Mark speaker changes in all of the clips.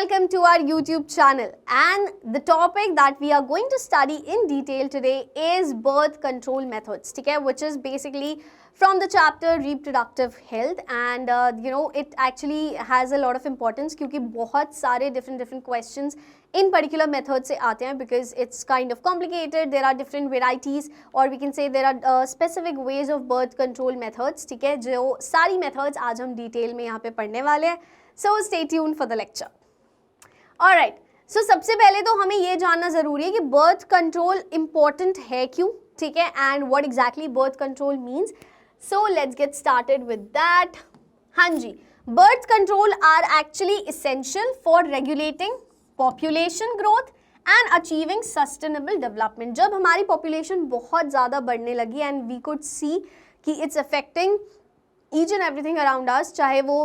Speaker 1: welcome to our YouTube channel, and the topic that we are going to study in detail today is birth control methods, ठीक है, which is basically from the chapter reproductive health, and it actually has a lot of importance क्योंकि बहुत सारे different questions in particular methods से आते हैं because it's kind of complicated. There are different varieties or we can say there are specific ways of birth control methods, ठीक है, जो सारी methods आज हम detail में यहाँ पे पढ़ने वाले हैं. So stay tuned for the lecture. Alright, so सबसे पहले तो हमें ये जानना ज़रूरी है कि birth control important है क्यों, ठीक है, and what exactly birth control means. So let's get started with that. हाँ जी, birth control are actually essential for regulating population growth and achieving sustainable development. जब हमारी population बहुत ज़्यादा बढ़ने लगी and we could see कि it's affecting each and everything around us, चाहे वो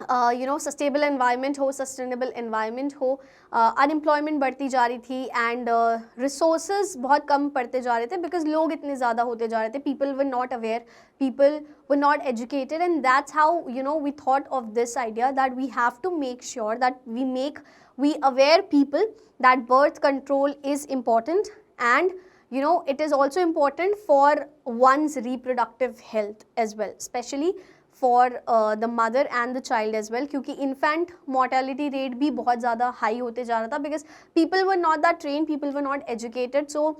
Speaker 1: सस्टेनेबल एनवायरनमेंट हो, सस्टेनेबल एनवायरनमेंट हो, अनएम्प्लॉयमेंट बढ़ती जा रही थी एंड रिसोर्सेज बहुत कम पड़ते जा रहे थे बिकॉज लोग इतने ज़्यादा होते जा रहे थे. People were not aware, people were not educated, and that's how we thought of this idea that we have to make sure that we aware people that birth control is important, and it is also important for one's reproductive health as well, especially for the mother and the child as well, क्योंकि infant mortality rate भी बहुत ज़्यादा high होते जा रहा था because people were not that trained, people were not educated, so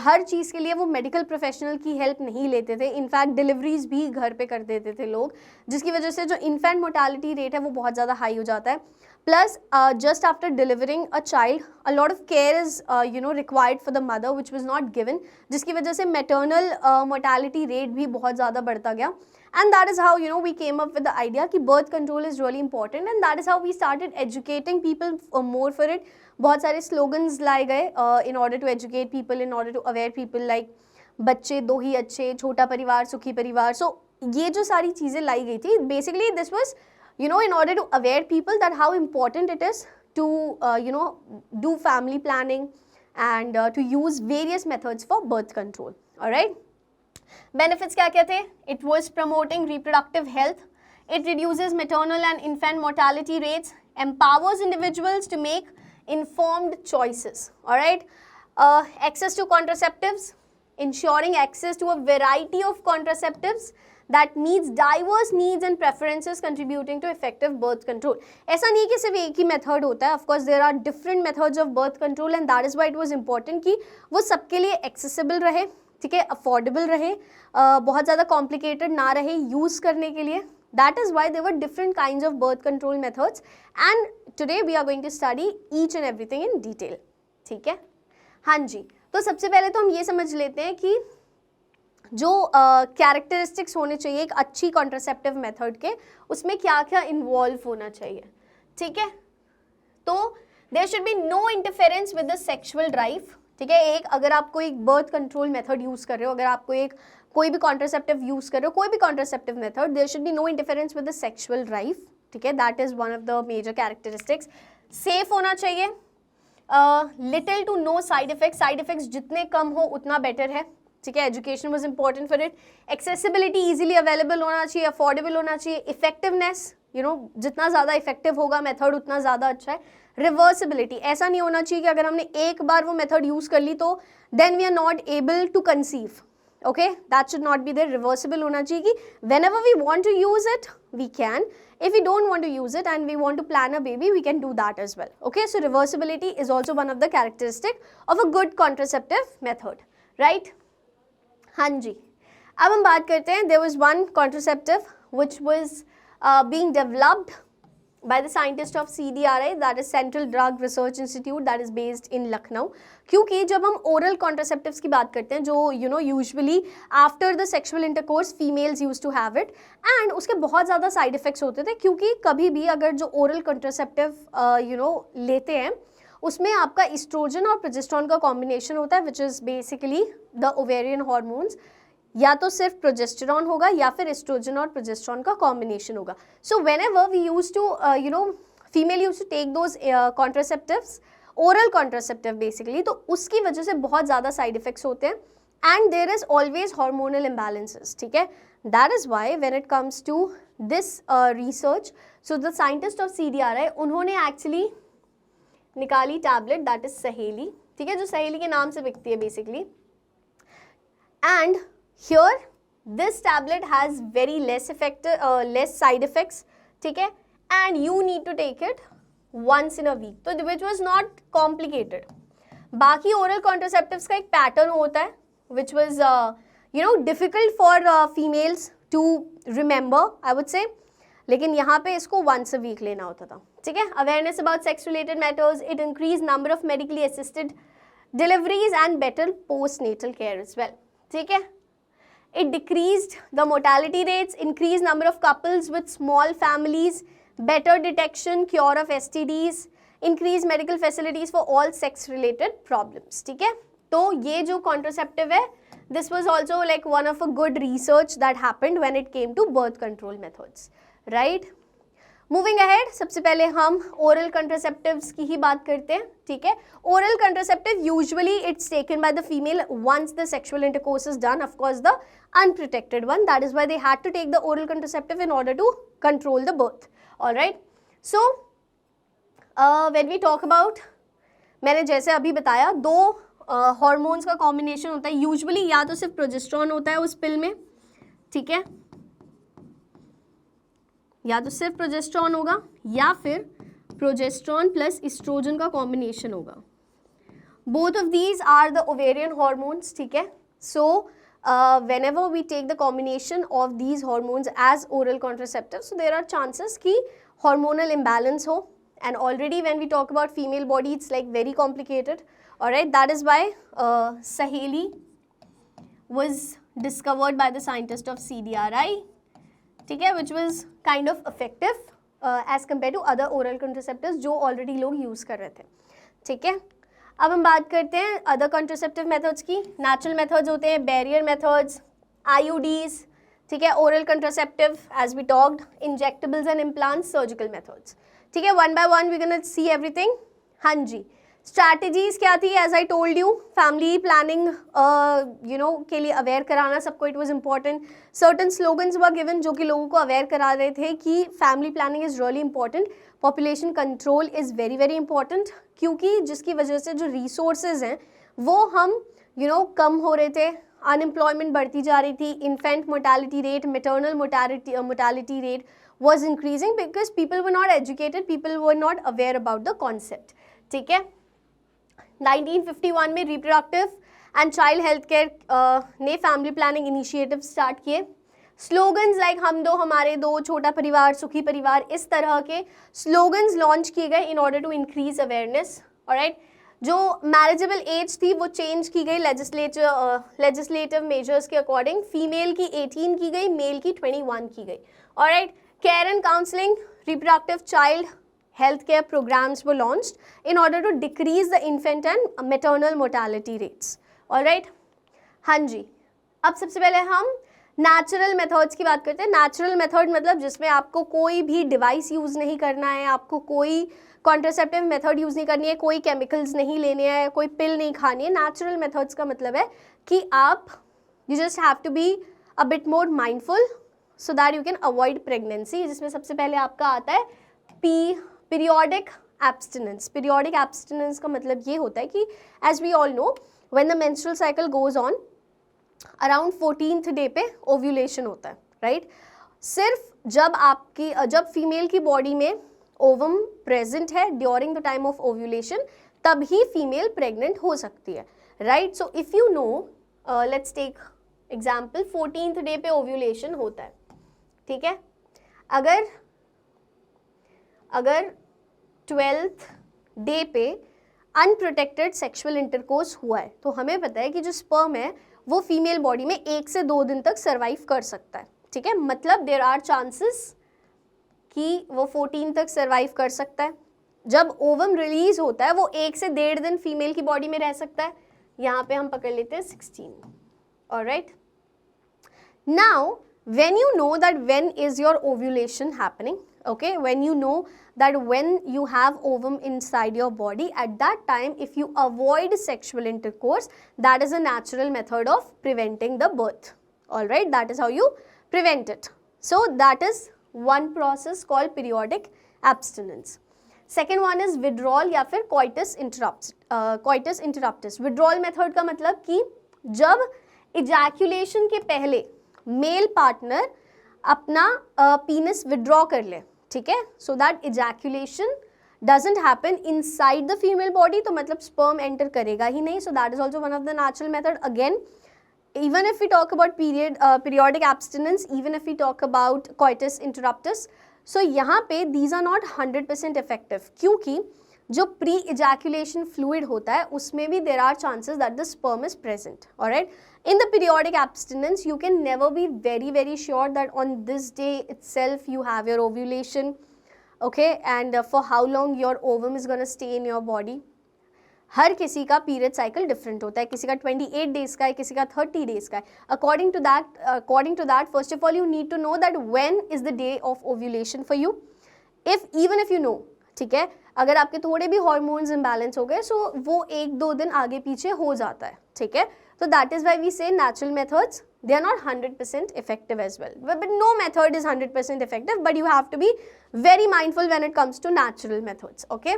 Speaker 1: हर चीज़ के लिए वो मेडिकल प्रोफेशनल की हेल्प नहीं लेते थे. इनफैक्ट डिलीवरीज भी घर पे कर देते थे लोग, जिसकी वजह से जो इन्फेंट मोर्टालिटी रेट है वो बहुत ज़्यादा हाई हो जाता है. Plus just after delivering a child a lot of care is required for the mother which was not given, जिसकी वजह से मेटर्नल मोर्टालिटी रेट भी बहुत ज़्यादा बढ़ता गया. And that is how we came up with the idea कि birth control is really important, and that is how we started educating people more for it. बहुत सारे slogans लाए गए in order to educate people, in order to aware people, like बच्चे दो ही अच्छे, छोटा परिवार सुखी परिवार. So ये जो सारी चीज़ें लाई गई थी, basically this was in order to aware people that how important it is to do family planning and to use various methods for birth control. Alright. Benefits क्या क्या थे? It was promoting reproductive health, it reduces maternal and infant mortality rates, empowers individuals to make informed choices. Alright, access to contraceptives, ensuring access to a variety of contraceptives that meets diverse needs and preferences, contributing to effective birth control. ऐसा नहीं कि सिर्फ एक ही method होता है. Of course there are different methods of birth control, and that is why it was important कि वो सबके लिए accessible रहे, ठीक है, अफोर्डेबल रहे, बहुत ज़्यादा कॉम्प्लिकेटेड ना रहे यूज़ करने के लिए. That is why there were different kinds of birth control methods, and today we are going to study each and everything in detail. ठीक है, हाँ जी. तो सबसे पहले तो हम ये समझ लेते हैं कि जो कैरेक्टरिस्टिक्स होने चाहिए एक अच्छी कॉन्ट्रासेप्टिव मेथड के, उसमें क्या क्या इन्वॉल्व होना चाहिए. ठीक है, तो there should be no interference with the sexual drive. ठीक है, एक अगर आप कोई बर्थ कंट्रोल मेथड यूज़ कर रहे हो, अगर आपको कोई भी कॉन्ट्रासेप्टिव यूज़ कर रहे हो, कोई भी contraceptive method, there should be no interference with the sexual drive. ठीक है, that is one of the major characteristics. Safe होना चाहिए, little to no side effects, side effects जितने कम हो उतना बेटर है. ठीक है, education was important for it. Accessibility easily available होना चाहिए, अफोर्डेबल होना चाहिए. इफेक्टिवनेस, जितना ज़्यादा इफेक्टिव होगा मेथड उतना ज़्यादा अच्छा है. रिवर्सिबिलिटी, ऐसा नहीं होना चाहिए कि अगर हमने एक बार वो मेथड यूज़ कर ली तो then we are not able to conceive. Okay, that should not be there. Reversible होना चाहिए कि whenever we want to use it we can, if we don't want to use it and we want to plan a baby, we can do that as well. Okay, so reversibility is also one of the characteristic of a good contraceptive method, right? हाँ जी, अब हम बात करते हैं. there was one contraceptive which was being developed by the scientist of CDRI, that is Central Drug Research Institute, that is based in Lucknow. क्योंकि जब हम oral contraceptives की बात करते हैं, जो usually after the sexual intercourse females used to have it, and उसके बहुत ज़्यादा side effects होते थे, क्योंकि कभी भी अगर जो oral contraceptive लेते हैं उसमें आपका एस्ट्रोजन और प्रोजेस्टेरॉन का कॉम्बिनेशन होता है, which is basically the ovarian hormones. या तो सिर्फ प्रोजेस्टेरॉन होगा या फिर एस्ट्रोजन और प्रोजेस्टेरॉन का कॉम्बिनेशन होगा. So whenever we use to female use to take those contraceptives, oral contraceptive basically, तो उसकी वजह से बहुत ज़्यादा साइड इफेक्ट्स होते हैं, and there is always hormonal imbalances. ठीक है, that is why when it comes to this research, so the scientist of CDRI, उन्होंने एक्चुअली निकाली टैबलेट दैट इज सहेली, ठीक है, जो सहेली के नाम से बिकती है basically. And here this tablet has very less side effects, ठीक है, and you need to take it once in a week, तो which was not complicated. बाकी oral contraceptives का एक पैटर्न होता है which was difficult for females to remember, I would say, लेकिन यहाँ पे इसको once a week लेना होता था, ठीक है. Awareness about sex related matters, it increased number of medically assisted deliveries and better postnatal care as well, ठीक है. It decreased the mortality rates, increased number of couples with small families, better detection, cure of STDs, increased medical facilities for all sex related problems, ठीक है. तो ये जो contraceptive है, this was also like one of a good research that happened when it came to birth control methods, right. Moving ahead, सबसे पहले हम oral contraceptives की ही बात करते हैं, ठीक है. Oral contraceptive usually it's taken by the female once the sexual intercourse is done, of course the unprotected one, that is why they had to take the oral contraceptive in order to control the birth. All right. So when we talk about, मैंने जैसे अभी बताया, दो hormones का combination होता है usually, या तो सिर्फ प्रोजेस्ट्रॉन होता है उस पिल में, ठीक है, या तो सिर्फ प्रोजेस्ट्रॉन होगा या फिर प्रोजेस्ट्रॉन प्लस एस्ट्रोजन का कॉम्बिनेशन होगा. Both of these are the ovarian hormones, ठीक है. सो whenever we take the combination of these hormones as oral contraceptives, so there are chances कि hormonal imbalance हो, and already when we talk about female body it's like very complicated, alright. That is why Saheli was discovered by the scientist of CDRI, ठीक है, which was kind of effective as compared to other oral contraceptives जो already लोग use कर रहे थे, ठीक है. अब हम बात करते हैं अदर कॉन्ट्रासेप्टिव मेथड्स की. नेचुरल मेथड्स होते हैं, बैरियर मेथड्स, IUDs, ठीक है, oral contraceptive as we talked, injectables and implants, surgical methods, ठीक है. One by one we gonna see everything. हाँ जी, स्ट्रैटेजीज क्या थी, as I told you, family planning के लिए अवेयर कराना सबको, it was important. Certain slogans were given जो कि लोगों को अवेयर करा रहे थे कि family planning is really important, population control is very very important, क्योंकि जिसकी वजह से जो रिसोर्सेज हैं वो हम कम हो रहे थे, अनएम्प्लॉयमेंट बढ़ती जा रही थी, infant mortality rate, maternal mortality rate was increasing because people were not educated, people were not aware about the concept, ठीक है. 1951 में reproductive and child health care ने फैमिली प्लानिंग इनिशिएटिव स्टार्ट किए. स्लोगन्स लाइक हम दो हमारे दो, छोटा परिवार सुखी परिवार, इस तरह के स्लोगन्स लॉन्च किए गए in order to increase awareness, alright. जो मैरिजेबल एज थी वो चेंज की गई लेजिस्लेटिव मेजर्स के अकॉर्डिंग. फीमेल की 18 की गई, मेल की 21 की गई, alright. Care and counselling, reproductive child health care programs were launched in order to decrease the infant and maternal mortality rates, all right. हाँ जी, अब सबसे पहले हम नेचुरल मेथड्स की बात करते हैं. नेचुरल मेथड मतलब जिसमें आपको कोई भी डिवाइस यूज़ नहीं करना है, आपको कोई कॉन्ट्रासेप्टिव मेथड यूज़ नहीं करनी है, कोई केमिकल्स नहीं लेने हैं, कोई पिल नहीं खानी है. नेचुरल मेथड्स का मतलब है कि आप you just have to be a bit more mindful so that you can avoid pregnancy, जिसमें सबसे पहले आपका आता है पीरियोडिक एब्स्टिनेंस. पीरियोडिक एब्स्टिनेंस का मतलब ये होता है कि as we all know when the menstrual cycle goes on around 14th day पे ओव्यूलेशन होता है, राइट. सिर्फ जब फीमेल की बॉडी में ओवम प्रेजेंट है during the time of ovulation, तब ही फीमेल प्रेग्नेंट हो सकती है, right. So if you know, let's take example, 14th day पे ओव्यूलेशन होता है, ठीक है. अगर 12th डे पे अनप्रोटेक्टेड सेक्सुअल इंटरकोर्स हुआ है तो हमें पता है कि जो स्पर्म है वो फीमेल बॉडी में 1 से 2 दिन तक सर्वाइव कर सकता है, ठीक है. मतलब देयर आर चांसेस कि वो 14 तक सर्वाइव कर सकता है. जब ओवम रिलीज होता है वो 1 से 1.5 दिन फीमेल की बॉडी में रह सकता है. यहाँ पे हम पकड़ लेते हैं 16, alright. Now when you know that when is your ovulation happening, okay, when you know that when you have ovum inside your body, at that time if you avoid sexual intercourse, that is a natural method of preventing the birth, all right. That is how you prevent it. So that is one process called periodic abstinence. Second one is withdrawal या फिर coitus interruptus. Withdrawal method का मतलब कि जब ejaculation के पहले male partner अपना penis withdraw कर ले, ठीक है, so that ejaculation doesn't happen inside the female body, तो मतलब sperm enter करेगा ही नहीं. So that is also one of the natural method. Again, even if we talk about periodic abstinence, even if we talk about coitus interruptus, so यहाँ पे these are not 100% effective, क्योंकि जो pre ejaculation fluid होता है उसमें भी there are chances that the sperm is present. Alright, in the periodic abstinence you can never be very sure that on this day itself you have your ovulation, okay, and for how long your ovum is going to stay in your body. हर किसी का period cycle different होता है, किसी का 28 days का है, किसी का 30 डेज का है. According to that first of all you need to know that when is the day of ovulation for you. Even if you know, ठीक है, अगर आपके थोड़े भी हार्मोन्स इम्बैलेंस हो गए सो वो 1-2 दिन आगे पीछे हो जाता है, ठीक है. तो दैट इज व्हाई वी से natural methods they are not 100% effective as well, but no method is 100% effective, but you have to be very mindful when it comes to natural methods. Okay,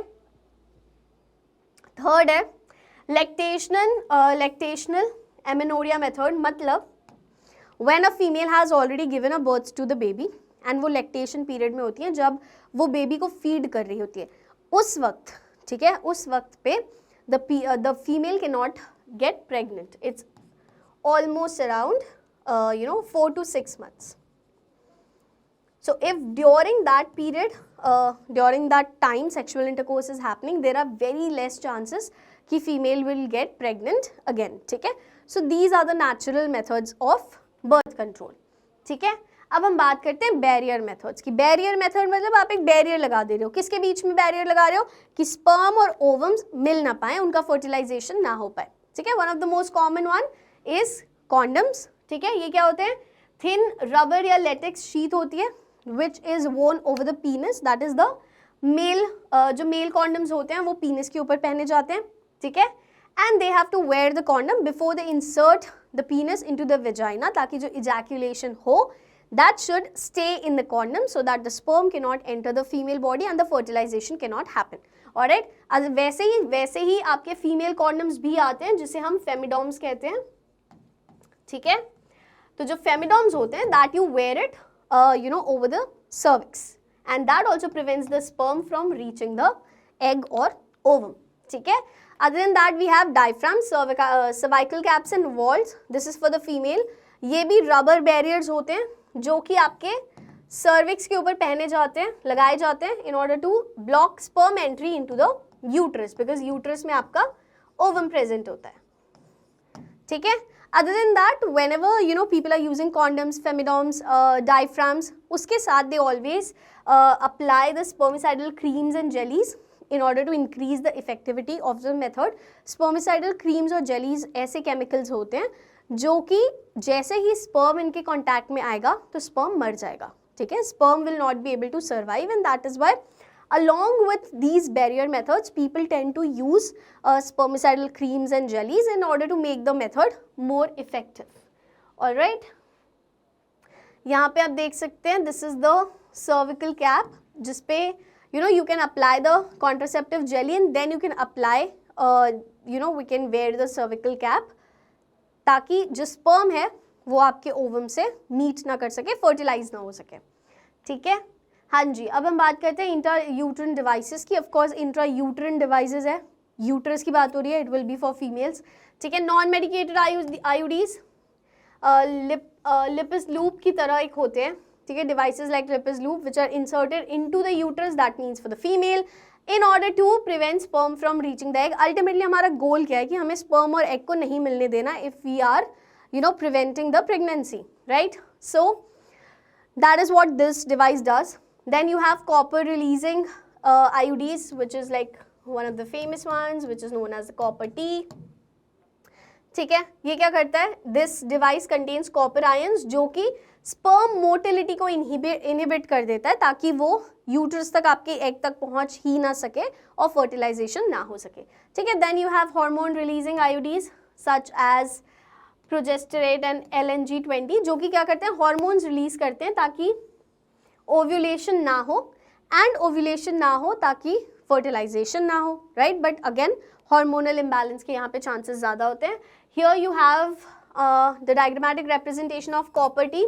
Speaker 1: third है lactational amenorrhea method. मतलब when a female has already given a birth to the baby and वो lactation period में होती है, जब वो baby को feed कर रही होती है, उस वक्त, ठीक है, उस वक्त पे the female cannot get pregnant. It's almost around 4 to 6 months. So if during that period, during that time sexual intercourse is happening, there are very less chances कि female will get pregnant again, ठीक है. So these are the natural methods of birth control, ठीक है. अब हम बात करते हैं बैरियर मेथड्स की. बैरियर मेथड मतलब आप एक बैरियर लगा दे रहे हो. किसके बीच में बैरियर लगा रहे हो? कि स्पर्म और ओवम्स मिल ना पाए, उनका फर्टिलाइजेशन ना हो पाए, ठीक है. One of the most common one is condoms, ठीक है. ये क्या होते हैं? थिन रबर या लेटेक्स शीट होती है which is worn over the penis, that is the male, जो मेल कॉन्डम्स होते हैं वो पीनिस के ऊपर पहने जाते हैं, ठीक है. and they have to wear the condom before they insert the penis into the vagina, ताकि जो ejaculation हो that should stay in the condom so that the sperm cannot enter the female body and the fertilization cannot happen. Alright, वैसे ही आपके female condoms भी आते हैं जिसे हम फेमिडोम्स कहते हैं, ठीक है. तो जो फेमिडोम्स होते हैं that you wear it over the cervix, and that also prevents the sperm from reaching the egg or ovum, ठीक है. Other than that we have diaphragm, cervical caps and walls. This is for the female. ये भी rubber barriers होते हैं जो कि आपके cervix के ऊपर पहने जाते हैं, लगाए जाते हैं in order to block sperm entry into the uterus, because uterus में आपका ovum present होता है, ठीक है. Other than that, whenever people are using condoms, femidoms, diaphragms, उसके साथ they always apply the spermicidal creams and jellies in order to increase the effectivity of the method. Spermicidal creams और jellies ऐसे chemicals होते हैं जो कि जैसे ही sperm इनके contact में आएगा तो sperm मर जाएगा, ठीक है. Sperm will not be able to survive, and that is why along with these barrier methods people tend to use spermicidal creams and jellies in order to make the method more effective. All right, यहाँ पे आप देख सकते हैं this is the cervical cap जिसपे you can apply the contraceptive jelly and then you can apply we can wear the cervical cap ताकि जो sperm है वो आपके ovum से meet ना कर सके, fertilize ना हो सके, ठीक है. हाँ जी, अब हम बात करते हैं इंट्रा यूट्रिन डिवाइसेस की. Of course intra uterine devices है, यूट्रस की बात हो रही है, it will be for females, ठीक है. Non medicated IUDs Lippes loop की तरह एक होते हैं, ठीक है. Devices like Lippes loop which are inserted into the uterus, that means for the female in order to prevent sperm from reaching the egg. Ultimately हमारा गोल क्या है कि हमें स्पर्म और एग को नहीं मिलने देना if we are preventing the pregnancy, right. So that is what this device does. Then you have copper releasing IUDs, which is like one of the famous ones, which is known as the copper T, ठीक है. ये क्या करता है? This device contains copper ions जो कि sperm motility को inhibit कर देता है ताकि वो uterus तक, आपके egg तक पहुंच ही ना सके और fertilization ना हो सके, ठीक है. Then you have hormone releasing IUDs such as progesterone and LNG20 जो कि क्या करते हैं? Hormones release करते हैं ताकि ओव्यूलेशन ना हो, एंड ओव्यूलेशन ना हो ताकि फर्टिलाइजेशन ना हो, right. But again hormonal imbalance के यहाँ पे चांसेस ज़्यादा होते हैं. Here you have the diagrammatic representation of copper T.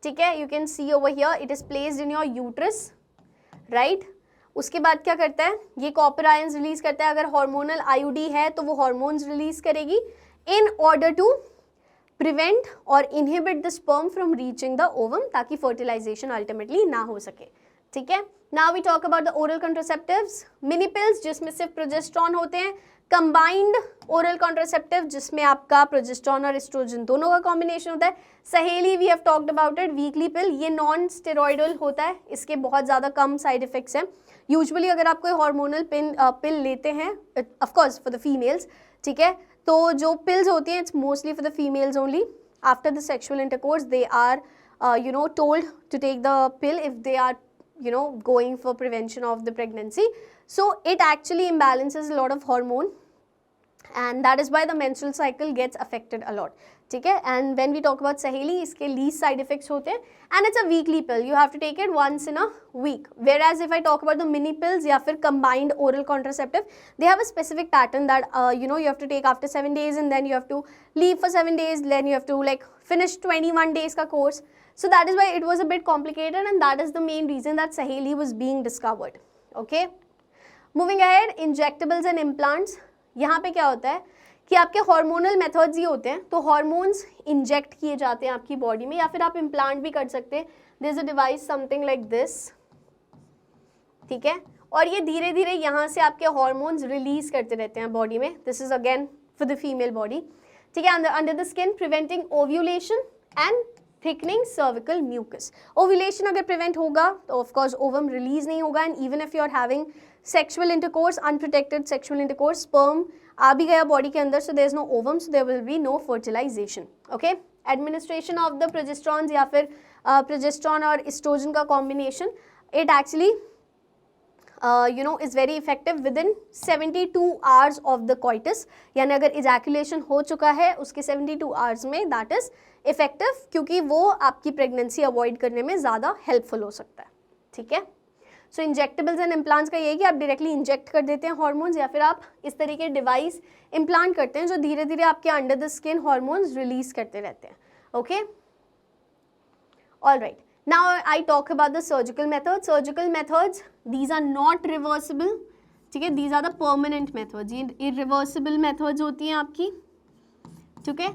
Speaker 1: ठीक है, you can see over here it is placed in your uterus, right. उसके बाद क्या करता है, ये कॉपर आयंस रिलीज करता है. अगर हार्मोनल आईयूडी है तो वो हार्मोन्स रिलीज करेगी इन ऑर्डर टू प्रिवेंट और inhibit the sperm from reaching the ovum, ताकि फर्टिलाइजेशन अल्टीमेटली ना हो सके. ठीक है, now we talk about the oral contraceptives. Mini pills जिसमें सिर्फ प्रोजेस्टेरॉन होते हैं, कंबाइंड ओरल कॉन्ट्रासेप्टिव जिसमें आपका प्रोजेस्टेरॉन और एस्ट्रोजन दोनों का कॉम्बिनेशन होता है. सहेली we have talked about it. Weekly pill, ये नॉन स्टेरॉइडल होता है, इसके बहुत ज़्यादा कम साइड इफेक्ट्स हैं. यूजुअली अगर आप कोई हार्मोनल पिल लेते हैं, of course for the females, ठीक है, तो जो पिल्स होती हैं it's mostly for the females only. After the sexual intercourse they are told to take the pill if they are going for prevention of the pregnancy. So it actually imbalances a lot of hormone, and that is why the menstrual cycle gets affected a lot. ठीक है, and when we talk about सहेली, इसके least side effects होते हैं, and it's a weekly pill. You have to take it once in a week. Whereas if I talk about the mini pills या फिर combined oral contraceptive, they have a specific pattern that you have to take after 7 days, and then you have to leave for 7 days, then you have to like finish 21 days का course. So that is why it was a bit complicated, and that is the main reason that Saheli was being discovered. Okay. Moving ahead, injectables and implants. यहाँ पे क्या होता है कि आपके hormonal methods ही होते हैं, तो हार्मोन्स इंजेक्ट किए जाते हैं आपकी बॉडी में, या फिर आप इम्प्लांट भी कर सकते हैं. There is a device something like this. ठीक है, और ये धीरे धीरे यहाँ से आपके हार्मोन्स रिलीज करते रहते हैं बॉडी में. This is again for the female body. ठीक है, under the skin, preventing ovulation and thickening cervical mucus. Ovulation अगर प्रिवेंट होगा तो ऑफ कोर्स ओवम रिलीज नहीं होगा, and even if you are having sexual intercourse, unprotected sexual intercourse, sperm आ भी गया बॉडी के अंदर, so there is no ovum, so there will be no fertilization. Okay. Administration of the progesterone या फिर progesterone और एस्ट्रोजन का combination, it actually is very effective within 72 hours of the coitus. यानी अगर ejaculation हो चुका है उसके 72 hours में, that is effective, क्योंकि वो आपकी pregnancy avoid करने में ज़्यादा helpful हो सकता है. ठीक है, सो इंजेक्टेबल्स एंड इम्प्लांट्स का ये है कि आप डायरेक्टली इंजेक्ट कर देते हैं हार्मोन्स, या फिर आप इस तरीके डिवाइस इम्प्लांट करते हैं जो धीरे धीरे आपके under the skin hormones release करते रहते हैं. Okay, alright. Now I talk about the surgical methods. Surgical methods, these are not reversible. ठीक है, these are the permanent methods. ये irreversible methods होती हैं आपकी. ठीक है.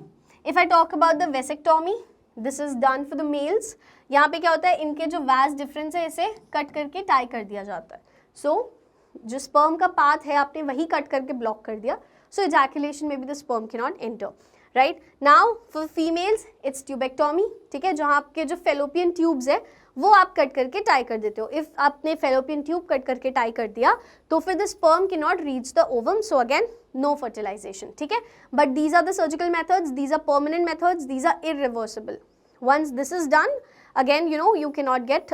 Speaker 1: If I talk about the vasectomy, this is done for the males. यहाँ पे क्या होता है, इनके जो vas difference है इसे कट करके टाई कर दिया जाता है. So जो sperm का path है आपने वही कट करके ब्लॉक कर दिया. So ejaculation में भी the sperm cannot enter. Right. Now for females it's tubectomy. ठीक है, जहाँ आपके जो फेलोपियन ट्यूब्स है वो आप कट करके टाई कर देते हो. इफ आपने फेलोपियन ट्यूब कट करके टाई कर दिया तो फिर the sperm can not reach the ovum, so again no fertilization. ठीक है, but these are the surgical methods, these are permanent methods, these are irreversible. Once this is done, again you cannot get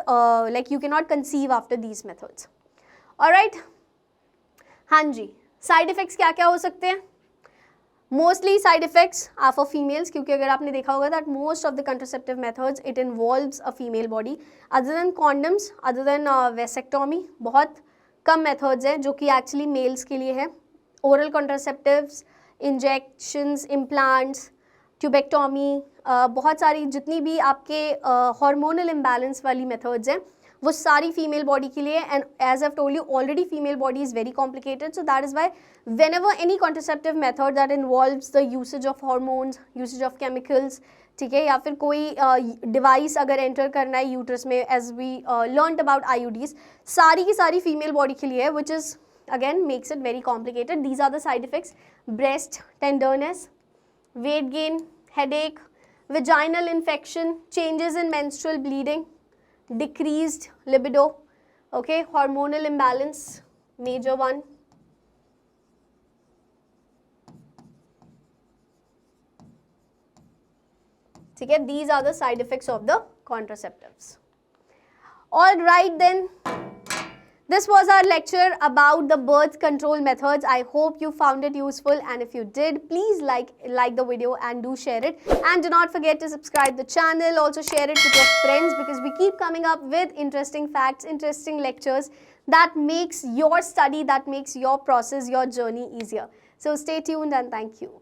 Speaker 1: you cannot conceive after these methods. Alright. हाँ जी, side effects क्या क्या हो सकते हैं? Mostly side effects are for females, क्योंकि अगर आपने देखा होगा that most of the contraceptive methods it involves a female body. Other than condoms, other than vasectomy, बहुत कम मेथड्स हैं जो कि एक्चुअली मेल्स के लिए है. Oral contraceptives, injections, implants, tubectomy, बहुत सारी जितनी भी आपके हार्मोनल इम्बैलेंस वाली मेथड्स हैं वो सारी फीमेल बॉडी के लिए. And as I have told you already female body is very complicated, so that is why whenever any contraceptive method that involves the usage of hormones, usage of chemicals, ठीक है, या फिर कोई device अगर enter करना है uterus में, as we learned about IUDs, सारी की सारी फीमेल बॉडी के लिए है, which is again makes it very complicated. These are the side effects: breast tenderness, weight gain, headache, vaginal infection, changes in menstrual bleeding, decreased libido, okay, hormonal imbalance, major one. ठीक है, these are the side effects of the contraceptives. All right then, This was our lecture about the birth control methods. I hope you found it useful, and if you did, please like the video and do share it. And do not forget to subscribe the channel. Also share it with your friends, because we keep coming up with interesting facts, interesting lectures that makes your study, that makes your process, your journey easier. So stay tuned and thank you.